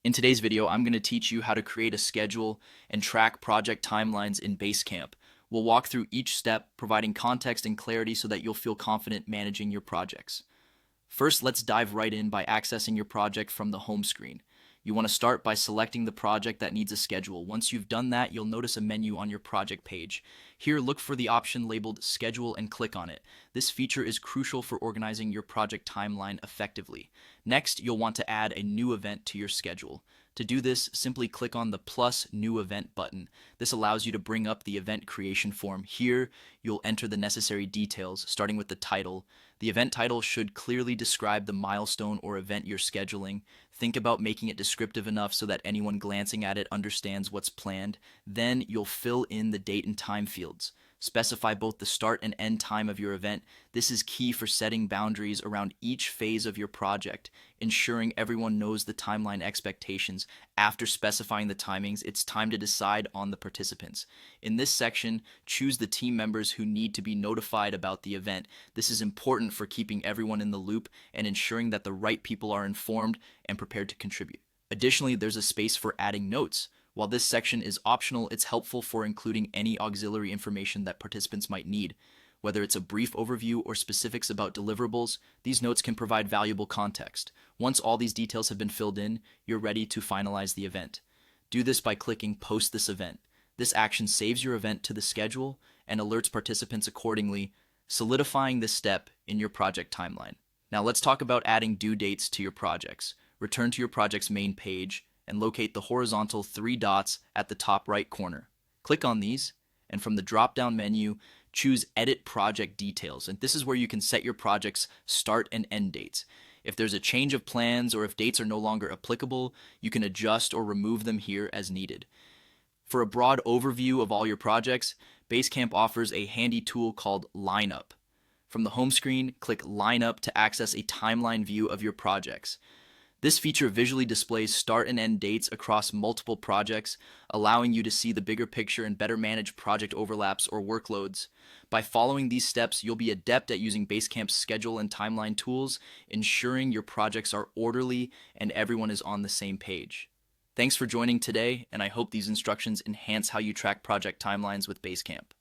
In today's video, I'm going to teach you how to create a schedule and track project timelines in Basecamp. We'll walk through each step, providing context and clarity so that you'll feel confident managing your projects. First, let's dive right in by accessing your project from the home screen. You want to start by selecting the project that needs a schedule. Once you've done that, you'll notice a menu on your project page. Here, look for the option labeled Schedule and click on it. This feature is crucial for organizing your project timeline effectively. Next, you'll want to add a new event to your schedule. To do this, simply click on the plus new event button. This allows you to bring up the event creation form. Here, you'll enter the necessary details, starting with the title. The event title should clearly describe the milestone or event you're scheduling. Think about making it descriptive enough so that anyone glancing at it understands what's planned. Then you'll fill in the date and time fields. Specify both the start and end time of your event. This is key for setting boundaries around each phase of your project, ensuring everyone knows the timeline expectations. After specifying the timings, it's time to decide on the participants. In this section, choose the team members who need to be notified about the event. This is important for keeping everyone in the loop and ensuring that the right people are informed and prepared to contribute. Additionally, there's a space for adding notes. While this section is optional, it's helpful for including any auxiliary information that participants might need. Whether it's a brief overview or specifics about deliverables, these notes can provide valuable context. Once all these details have been filled in, you're ready to finalize the event. Do this by clicking Post this event. This action saves your event to the schedule and alerts participants accordingly, solidifying this step in your project timeline. Now let's talk about adding due dates to your projects. Return to your project's main page and locate the horizontal 3 dots at the top right corner. Click on these, and from the drop-down menu, choose Edit Project Details, and this is where you can set your project's start and end dates. If there's a change of plans or if dates are no longer applicable, you can adjust or remove them here as needed. For a broad overview of all your projects, Basecamp offers a handy tool called Lineup. From the home screen, click Lineup to access a timeline view of your projects. This feature visually displays start and end dates across multiple projects, allowing you to see the bigger picture and better manage project overlaps or workloads. By following these steps, you'll be adept at using Basecamp's schedule and timeline tools, ensuring your projects are orderly and everyone is on the same page. Thanks for joining today, and I hope these instructions enhance how you track project timelines with Basecamp.